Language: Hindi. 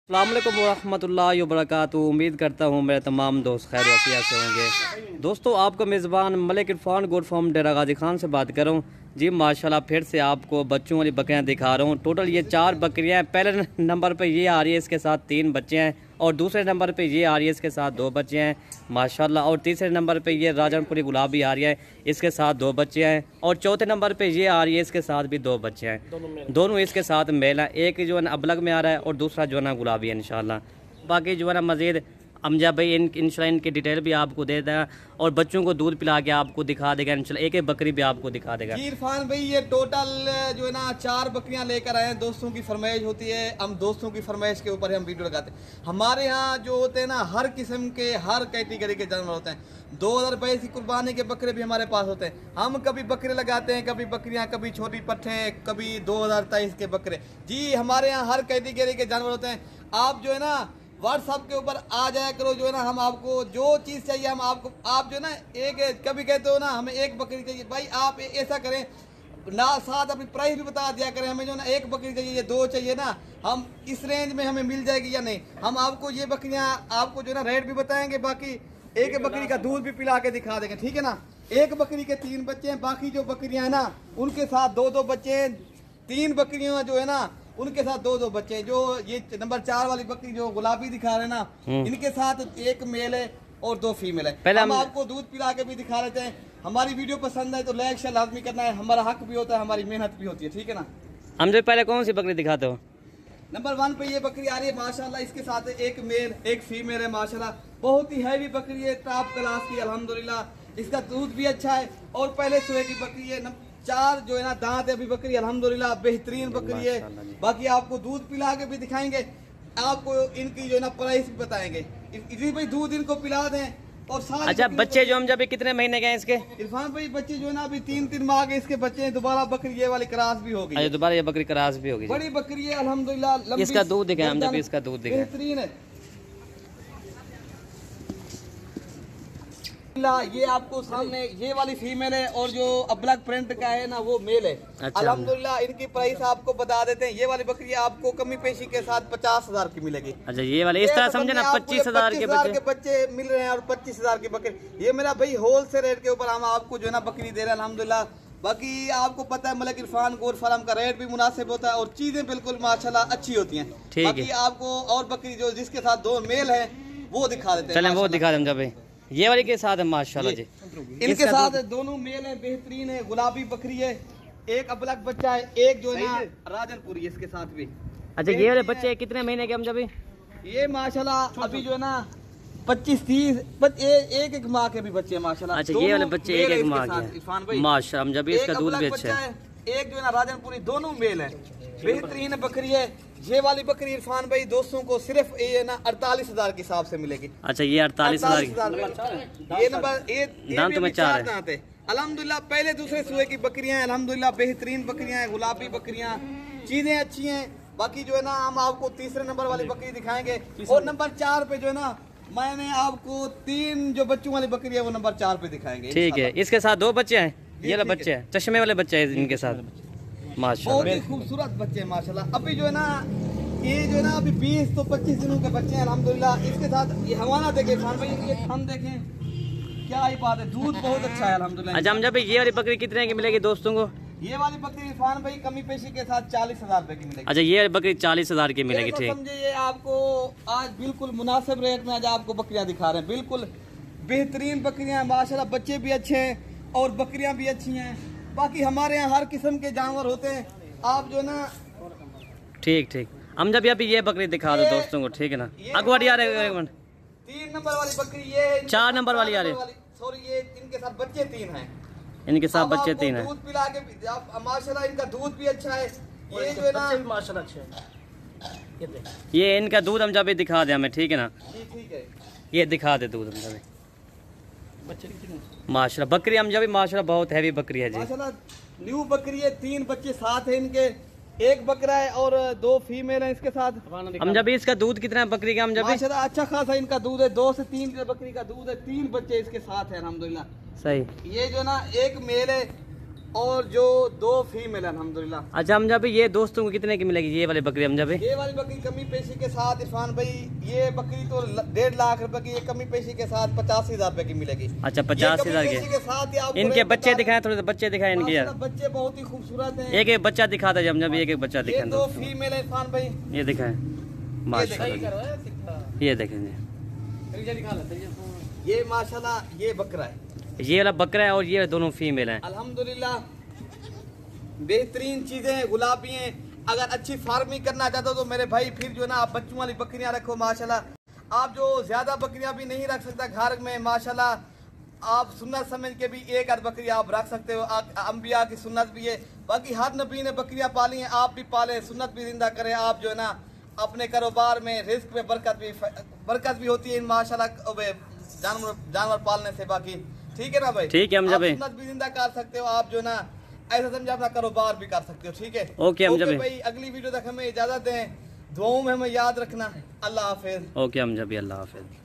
अस्सलाम वालेकुम वरहमतुल्लाहि वबरकातुहू। उम्मीद करता हूँ मेरे तमाम दोस्त खैर वफिया से होंगे। दोस्तों, आपका मेज़बान मलिक इरफान गोट फार्म डेरा गाजी खान से बात कर रहा हूँ जी। माशाल्लाह फिर से आपको बच्चों वाली बकरियाँ दिखा रहा हूँ। टोटल ये 4 बकरियाँ हैं। पहले नंबर पे ये आ रही है, इसके साथ 3 बच्चे हैं। और दूसरे नंबर पे ये आ रही है, इसके साथ 2 बच्चे हैं माशाल्लाह। और तीसरे नंबर पे ये राजनपुरी गुलाबी आ रही है, इसके साथ 2 बच्चे हैं। और चौथे नंबर पे ये आ रही है, इसके साथ भी 2 बच्चे हैं। दोनों इसके साथ मेल हैं। एक जो है ना अबलग में आ रहा है और दूसरा जो है ना गुलाबी है इंशाल्लाह। बाकी जो है ना मज़ीद अमजा भाई इंशाल्लाह इनकी डिटेल भी आपको दे देगा और बच्चों को दूध पिला के आपको दिखा देगा इंशाल्लाह। एक एक बकरी भी आपको दिखा देगा। इरफान भाई ये टोटल जो है ना 4 बकरियां लेकर आए हैं। दोस्तों की फरमाइश होती है, हम दोस्तों की फरमाइश के ऊपर हम वीडियो लगाते हैं। हमारे यहाँ जो होते हैं ना हर किस्म के हर कैटेगरी के जानवर होते हैं। 2022 की कुर्बानी के बकरे भी हमारे पास होते हैं। हम कभी बकरे लगाते हैं, कभी बकरियां, कभी छोटी पट्ठे, कभी 2023 के बकरे। जी हमारे यहाँ हर कैटेगरी के जानवर होते हैं। आप जो है ना व्हाट्सएप के ऊपर आ जाया करो, जो है ना हम आपको जो चीज़ चाहिए हम आपको, आप जो है ना एक कभी कहते हो ना हमें एक बकरी चाहिए, भाई आप ऐसा करें ना, साथ अपनी प्राइस भी बता दिया करें। हमें जो ना एक बकरी चाहिए, 2 चाहिए ना, हम इस रेंज में हमें मिल जाएगी या नहीं। हम आपको ये बकरियां आपको जो है ना रेट भी बताएंगे, बाकी एक बकरी का दूध भी पिला के दिखा देंगे, ठीक है ना। एक बकरी के 3 बच्चे हैं, बाकी जो बकरियां हैं ना उनके साथ 2-2 बच्चे हैं। 3 बकरियां जो है ना उनके साथ 2-2 बच्चे। जो ये नंबर 4 वाली बकरी जो गुलाबी दिखा रहे हैं ना, इनके साथ 1 मेल है और 2 फीमेल है। पहले हम आपको दूध पिला के भी दिखा लेते हैं। हमारी वीडियो पसंद है तो लाइक शेयर लाजमी करना है, हमारा हक भी होता है, हमारी मेहनत भी होती है, ठीक है ना। हमसे पहले कौन सी बकरी दिखाते हो? नंबर 1 पे ये बकरी आ रही है माशाल्लाह, इसके साथ 1 मेल 1 फीमेल है माशाल्लाह। बहुत ही हैवी बकरी है, टॉप क्लास की अल्हम्दुलिल्लाह। इसका दूध भी अच्छा है और पहले सुबह की बकरी है। 4 जो है ना दांत है अभी बकरी, अल्हम्दुलिल्लाह बेहतरीन बकरी है। बाकी आपको दूध पिला के भी दिखाएंगे, आपको इनकी जो है ना प्राइस भी बताएंगे। इसी भाई दूध इनको पिला दें और साथ। अच्छा, बच्चे जो हम जब कितने महीने के हैं इसके? इरफान भाई बच्चे जो है ना अभी 3-3 माह के इसके बच्चे हैं। दोबारा बकरी ये वाली क्रॉस भी होगी। अच्छा, दोबारा ये बकरी क्रॉस भी होगी। बड़ी बकरी है अल्हम्दुलिल्लाह। इसका दूध दिखाएं हम जब, इसका दूध दिखाएं, बेहतरीन है। ये आपको सामने ये वाली फीमेल है और जो अब्लक प्रिंट का है ना वो मेल है। अच्छा, अल्हम्दुलिल्लाह इनकी प्राइस आपको बता देते हैं। ये वाली बकरी आपको कमी पेशी के साथ 50,000 की मिलेगी। अच्छा, ये वाले इस तरह समझे ना 25,000 के बच्चे मिल रहे हैं और 25,000 की बकरी। ये मेरा भाई होल से रेट के ऊपर हम आपको जो है ना बकरी दे रहे हैं अल्हम्दुलिल्लाह। बाकी आपको पता है मलिक इरफान गोट फार्म का रेट भी मुनासिब होता है और चीजें बिल्कुल माशाल्लाह अच्छी होती हैं। बाकी आपको और बकरी जो जिसके साथ 2 मेल है वो दिखा देते हैं। चलें वो दिखा दें भाई। ये वाली के साथ है माशाल्लाह जी, इनके साथ दोनों मेल है, बेहतरीन है। गुलाबी बकरी है, 1 अबलग बच्चा है, 1 जो है ना राजनपुरी इसके साथ भी। अच्छा, ये वाले बच्चे कितने महीने के हम जब? ये माशाल्लाह अभी जो है ना 25-30 एक माह के भी बच्चे हैं माशाल्लाह। अच्छा, ये वाले बच्चे 1 माह के माशाल्लाह। हम जब इसका दूध भी अच्छा है। एक जो है ना राजनपुरी, दोनों मेल है, बेहतरीन बकरी है। ये वाली बकरी इरफान भाई दोस्तों को सिर्फ ये ना 48,000 के हिसाब से मिलेगी। अच्छा, ये 48,000 ये नंबर दांत में 4 दांत है अल्हम्दुलिल्लाह। पहले दूसरे सूए की बकरियां हैं अल्हम्दुलिल्लाह, बेहतरीन बकरियां हैं, गुलाबी बकरियां, चीजें अच्छी हैं। बाकी जो है ना हम आपको तीसरे नंबर वाली बकरी दिखाएंगे और नंबर 4 पे जो है ना मैंने आपको 3 जो बच्चों वाली बकरी है वो नंबर 4 पे दिखाएंगे, ठीक है। इसके साथ 2 बच्चे हैं, ये वाले बच्चे हैं, चश्मे वाले बच्चे हैं इनके साथ माशाल्लाह। बहुत ही खूबसूरत बच्चे हैं माशाल्लाह। अभी जो है ना ये जो है ना अभी 20 तो 25 दिनों के बच्चे हैं अल्हम्दुलिल्लाह। इसके साथ ये हवाना देखें खान भाई, ये थन देखें, क्या ही बात है, दूध बहुत अच्छा है अल्हम्दुलिल्लाह। अच्छा, हम जब ये वाली बकरी कितने की मिलेगी दोस्तों को? ये वाली बकरी इरफान भाई कमी पेशी के साथ 40,000 रुपए की मिलेगी। अच्छा, ये बकरी 40,000 की मिलेगी, ठीक। समझे ये आपको आज बिल्कुल मुनासिब रेट में आज आपको बकरियां दिखा रहे हैं, बिल्कुल बेहतरीन बकरियां माशाल्लाह। बच्चे भी अच्छे हैं और बकरियां भी अच्छी हैं। बाकी हमारे यहाँ हर किस्म के जानवर होते हैं। आप जो ना ठीक हम जब अभी ये बकरी दिखा दो दोस्तों को, ठीक है ना। अगवाड़ी आ रहे 3 नंबर वाली बकरी ये है, 4 नंबर वाली आ रही, सॉरी ये इनके साथ बच्चे 3 हैं। इनके साथ बच्चे 3 हैं। दूध पिला के माशाल्लाह इनका दूध भी अच्छा है। ये जो है ना माशाल्लाह अच्छे हैं। ये इनका दूध हम जब दिखा दे हमें, ठीक है ना। ठीक है, ये दिखा दे दूध हम जब माशाल्लाह। बकरी हम जब माशाल्लाह बहुत हैवी बकरी है जी माशाल्लाह। न्यू बकरी है, 3 बच्चे साथ है इनके, 1 बकरा है और 2 फीमेल है इसके साथ। हम जब इसका दूध कितना है बकरी का? हम जब माशाल्लाह अच्छा खासा इनका दूध है, 2 से 3 बकरी का दूध है, 3 बच्चे इसके साथ है अल्हम्दुलिल्लाह। सही। ये जो ना 1 मेल है और जो 2 फीमेल है अल्हम्दुलिल्लाह। अच्छा हमजा भाई, ये दोस्तों को कितने की मिलेगी ये वाली बकरी हमजा भाई? ये वाली बकरी कमी पेशी के साथ इरफान भाई, ये बकरी तो 1.5 लाख रुपए की, ये कमी पेशी के साथ 85,000 रुपए की मिलेगी। अच्छा 50,000 के साथ ही आपको इनके रेट बच्चे बता दिखाए, थोड़े से बच्चे दिखाए इनके यार। माशाल्लाह बच्चे बहुत ही खूबसूरत हैं। एक एक बच्चा दिखा था हमजा भाई, एक एक बच्चा ये दिखाए 2 दोस्तों। फीमेल है इरफान भाई, ये दिखाए माशाल्लाह, ये देखेंगे ये माशाल्लाह ये बकरा है, ये वाला बकरा है और ये दोनों फीमेल हैं। अल्हम्दुलिल्लाह बेहतरीन चीजें हैं, गुलाबी हैं। अगर अच्छी फार्मिंग करना चाहते हो तो मेरे भाई फिर जो है ना आप बच्चों वाली बकरियां रखो माशाल्लाह। आप जो ज्यादा बकरियां भी नहीं रख सकता घर में माशाल्लाह, आप सुन्नत समझ के भी 1 आध बकरी आप रख सकते हो। अंबिया की सुन्नत भी है, बाकी हर नबी ने बकरियां पाली हैं, आप भी पाले, सुन्नत भी जिंदा करें। आप जो है ना अपने कारोबार में रिस्क में बरकत भी होती है इन माशाल्लाह जानवर पालने से। बाकी ठीक है ना भाई, ठीक है हमजा भाई, सुन्नत भी जिंदा कर सकते हो आप जो है ना, ऐसा समझे अपना कारोबार भी कर सकते हो। ठीक है ओके हमजा भाई, अगली वीडियो तक हमें इजाजत दें, दुआओं में हमें याद रखना। अल्लाह हाफिज। ओके हमजा भाई, अल्लाह हाफिज।